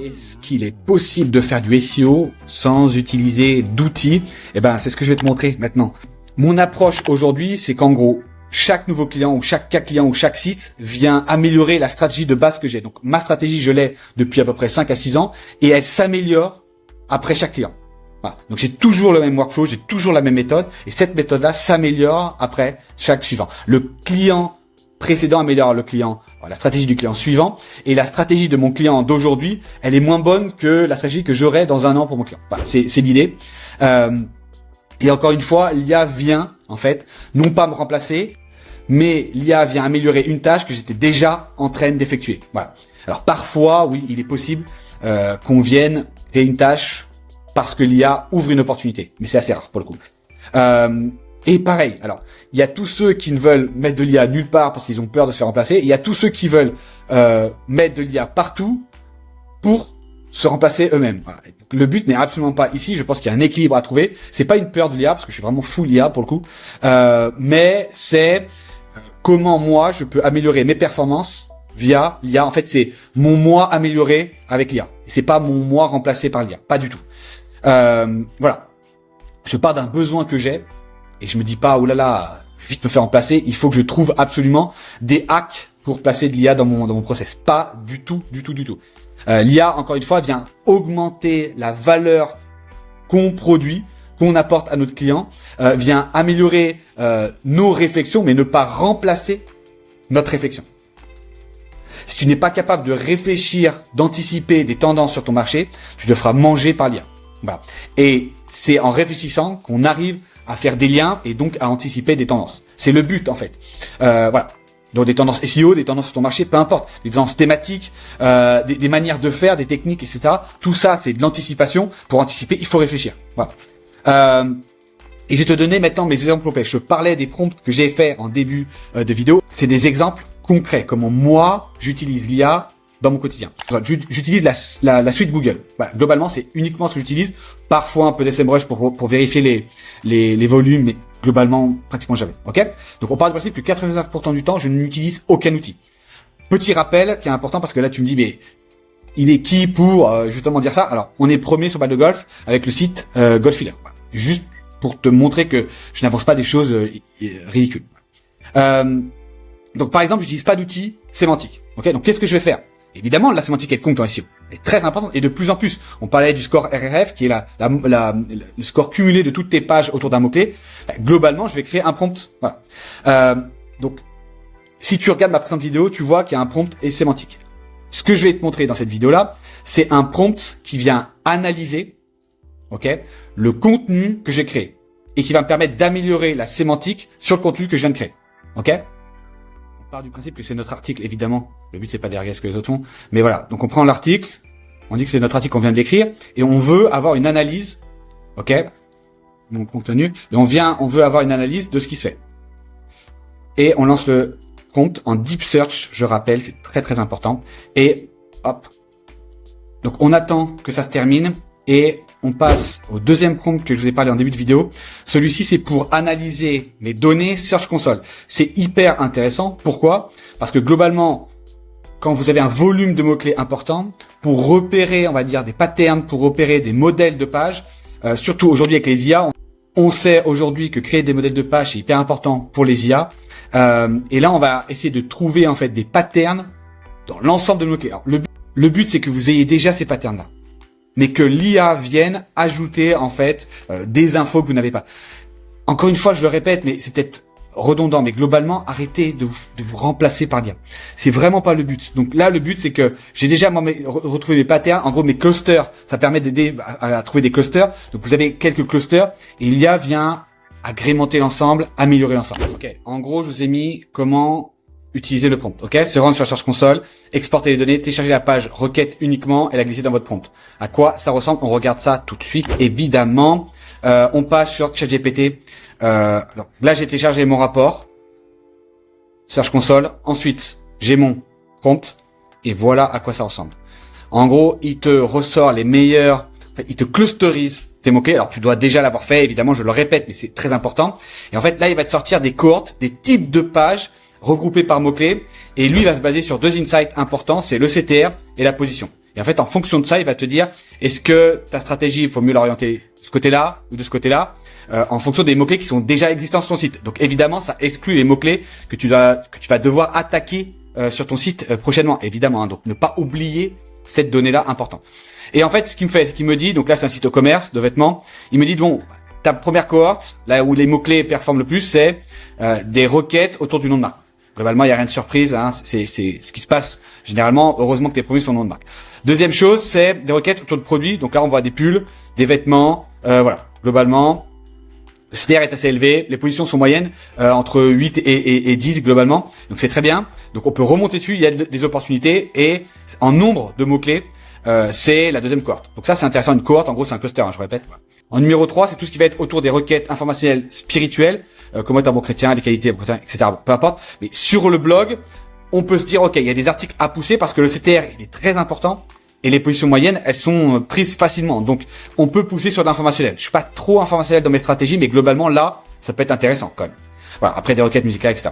Est-ce qu'il est possible de faire du SEO sans utiliser d'outils? Eh ben, c'est ce que je vais te montrer maintenant. Mon approche aujourd'hui, c'est qu'en gros, chaque nouveau client ou chaque cas client ou chaque site vient améliorer la stratégie de base que j'ai. Donc, ma stratégie, je l'ai depuis à peu près 5 à 6 ans et elle s'améliore après chaque client. Voilà. Donc, j'ai toujours le même workflow, j'ai toujours la même méthode et cette méthode-là s'améliore après chaque suivant. Le client précédent améliore la stratégie du client suivant et la stratégie de mon client d'aujourd'hui, elle est moins bonne que la stratégie que j'aurai dans un an pour mon client. Voilà, c'est l'idée. Et encore une fois, l'IA vient, en fait, non pas me remplacer, mais l'IA vient améliorer une tâche que j'étais déjà en train d'effectuer. Voilà. Alors parfois, oui, il est possible qu'on vienne créer une tâche parce que l'IA ouvre une opportunité, mais c'est assez rare pour le coup. Et pareil, alors, il y a tous ceux qui ne veulent mettre de l'IA nulle part parce qu'ils ont peur de se faire remplacer, et il y a tous ceux qui veulent mettre de l'IA partout pour se remplacer eux-mêmes. Voilà. Le but n'est absolument pas ici, je pense qu'il y a un équilibre à trouver. C'est pas une peur de l'IA, parce que je suis vraiment full IA pour le coup, mais c'est comment moi je peux améliorer mes performances via l'IA. En fait, c'est mon moi amélioré avec l'IA. C'est pas mon moi remplacé par l'IA, pas du tout. Voilà. Je pars d'un besoin que j'ai, et je me dis pas, oh là là, vite me faire remplacer, il faut que je trouve absolument des hacks pour placer de l'IA dans mon process. Pas du tout. L'IA, encore une fois, vient augmenter la valeur qu'on produit, qu'on apporte à notre client, vient améliorer nos réflexions, mais ne pas remplacer notre réflexion. Si tu n'es pas capable de réfléchir, d'anticiper des tendances sur ton marché, tu te feras manger par l'IA. Voilà. Et c'est en réfléchissant qu'on arrive à faire des liens et donc à anticiper des tendances. C'est le but en fait. Voilà. Donc des tendances SEO, des tendances sur ton marché, peu importe, des tendances thématiques, des manières de faire, des techniques, etc. Tout ça, c'est de l'anticipation. Pour anticiper, il faut réfléchir. Voilà. Et je vais te donner maintenant mes exemples complets. Je parlais des prompts que j'ai fait en début de vidéo. C'est des exemples concrets. Comment moi, j'utilise l'IA dans mon quotidien. J'utilise la suite Google. Voilà, globalement, c'est uniquement ce que j'utilise. Parfois un peu d'SEMrush pour vérifier les volumes, mais globalement, pratiquement jamais. Ok? Donc, on part du principe que 99% du temps, je n'utilise aucun outil. Petit rappel qui est important parce que là, tu me dis, mais il est qui pour justement dire ça? Alors, on est premier sur balle de golf avec le site Golfiller. Voilà. Juste pour te montrer que je n'avance pas des choses ridicules. Donc, par exemple, j'utilise pas d'outils sémantiques. Ok? Donc, qu'est-ce que je vais faire? Évidemment, la sémantique, elle compte en SEO. Elle est très importante et de plus en plus. On parlait du score RRF, qui est le score cumulé de toutes tes pages autour d'un mot-clé. Globalement, je vais créer un prompt. Voilà. Donc, si tu regardes ma précédente vidéo, tu vois qu'il y a un prompt et sémantique. Ce que je vais te montrer dans cette vidéo-là, c'est un prompt qui vient analyser, ok, le contenu que j'ai créé et qui va me permettre d'améliorer la sémantique sur le contenu que je viens de créer. Ok? On part du principe que c'est notre article, évidemment. Le but, c'est pas de regarder ce que les autres font. Mais voilà. Donc, on prend l'article. On dit que c'est notre article qu'on vient de l'écrire. Et on veut avoir une analyse. OK? Mon contenu. Et on veut avoir une analyse de ce qui se fait. Et on lance le prompt en deep search. Je rappelle, c'est très, très important. Et hop. Donc, on attend que ça se termine. Et on passe au deuxième prompt que je vous ai parlé en début de vidéo. Celui-ci, c'est pour analyser mes données Search Console. C'est hyper intéressant. Pourquoi? Parce que globalement, quand vous avez un volume de mots-clés important, pour repérer, on va dire, des patterns, pour repérer des modèles de pages, surtout aujourd'hui avec les IA, on sait aujourd'hui que créer des modèles de pages, c'est hyper important pour les IA. Et là, on va essayer de trouver en fait des patterns dans l'ensemble de mots-clés. Alors, le but, c'est que vous ayez déjà ces patterns-là, mais que l'IA vienne ajouter en fait des infos que vous n'avez pas. Encore une fois, je le répète, mais c'est peut-être redondant, mais globalement, arrêtez de vous remplacer par l'IA. C'est vraiment pas le but. Donc là, le but, c'est que j'ai déjà retrouvé mes patterns. En gros, mes clusters, ça permet d'aider à trouver des clusters. Donc vous avez quelques clusters et l'IA vient agrémenter l'ensemble, améliorer l'ensemble. Ok. En gros, je vous ai mis comment utiliser le prompt. Ok. Se rendre sur la Search Console, exporter les données, télécharger la page requête uniquement et la glisser dans votre prompt. À quoi ça ressemble? On regarde ça tout de suite, évidemment. On passe sur ChatGPT. Alors, là, j'ai téléchargé mon rapport, Search Console. Ensuite, j'ai mon prompt et voilà à quoi ça ressemble. En gros, il te ressort les meilleurs, il te clusterise tes mots-clés. Alors, tu dois déjà l'avoir fait, évidemment, je le répète, mais c'est très important. Et en fait, là, il va te sortir des cohortes, des types de pages regroupées par mots-clés. Et lui, il va se baser sur deux insights importants, c'est le CTR et la position. Et en fait, en fonction de ça, il va te dire, est-ce que ta stratégie, il faut mieux l'orienter de ce côté-là ou de ce côté-là, en fonction des mots-clés qui sont déjà existants sur ton site. Donc évidemment, ça exclut les mots-clés que tu vas devoir attaquer sur ton site prochainement, évidemment. Hein. Donc ne pas oublier cette donnée-là importante. Et en fait, ce qu'il me fait, c'est qu'il me dit, donc là c'est un site e-commerce de vêtements, il me dit, bon, ta première cohorte, là où les mots-clés performent le plus, c'est des requêtes autour du nom de marque. Globalement, il n'y a rien de surprise, hein. C'est ce qui se passe généralement. Heureusement que tu es promu sur le nom de marque. Deuxième chose, c'est des requêtes autour de produits. Donc là, on voit des pulls, des vêtements, voilà. Globalement, le CTR est assez élevé, les positions sont moyennes, entre 8 et 10 globalement. Donc c'est très bien. Donc on peut remonter dessus, il y a des opportunités et en nombre de mots-clés, c'est la deuxième cohorte. Donc ça c'est intéressant, une cohorte, en gros c'est un cluster, hein, je répète. Voilà. En numéro 3, c'est tout ce qui va être autour des requêtes informationnelles spirituelles, comment être un bon chrétien, les qualités, etc. Bon, peu importe. Mais sur le blog, on peut se dire, ok, il y a des articles à pousser parce que le CTR, il est très important et les positions moyennes, elles sont prises facilement. Donc, on peut pousser sur l'informationnel. Je suis pas trop informationnel dans mes stratégies, mais globalement, là, ça peut être intéressant quand même. Voilà. Après, des requêtes musicales, etc.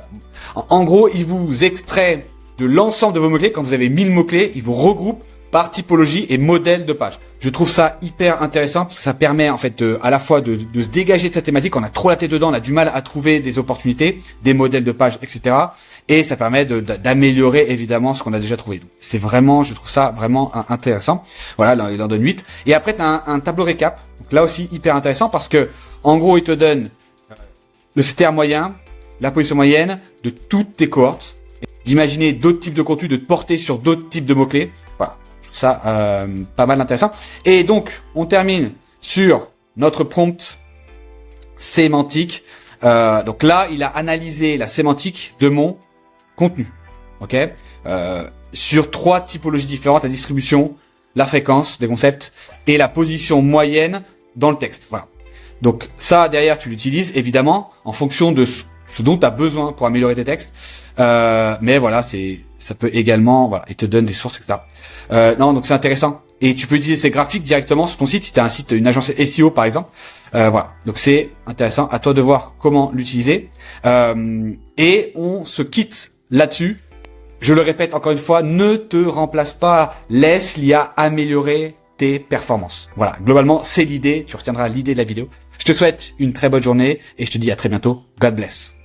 En gros, il vous extrait de l'ensemble de vos mots-clés. Quand vous avez 1000 mots-clés, il vous regroupe par typologie et modèle de page. Je trouve ça hyper intéressant parce que ça permet en fait à la fois de se dégager de cette thématique. On a trop la tête dedans, on a du mal à trouver des opportunités, des modèles de page, etc. Et ça permet d'améliorer évidemment ce qu'on a déjà trouvé. Donc, c'est vraiment, je trouve ça vraiment intéressant. Voilà, là, il en donne 8. Et après, tu as un tableau récap. Donc là aussi hyper intéressant parce que en gros, il te donne le CTR moyen, la position moyenne de toutes tes cohortes, d'imaginer d'autres types de contenus, de te porter sur d'autres types de mots-clés. Voilà. Ça, pas mal intéressant. Et donc, on termine sur notre prompt sémantique. Donc là, il a analysé la sémantique de mon contenu. Ok, sur 3 typologies différentes, la distribution, la fréquence des concepts et la position moyenne dans le texte. Voilà. Donc ça, derrière, tu l'utilises évidemment en fonction de ce dont tu as besoin pour améliorer tes textes. Mais voilà, ça peut également, voilà, il te donne des sources, etc. Non, donc c'est intéressant. Et tu peux utiliser ces graphiques directement sur ton site si tu as un site, une agence SEO par exemple. Voilà, donc c'est intéressant. À toi de voir comment l'utiliser. Et on se quitte là-dessus. Je le répète encore une fois, ne te remplace pas. Laisse l'IA améliorer tes performances. Voilà, globalement, c'est l'idée. Tu retiendras l'idée de la vidéo. Je te souhaite une très bonne journée et je te dis à très bientôt. God bless.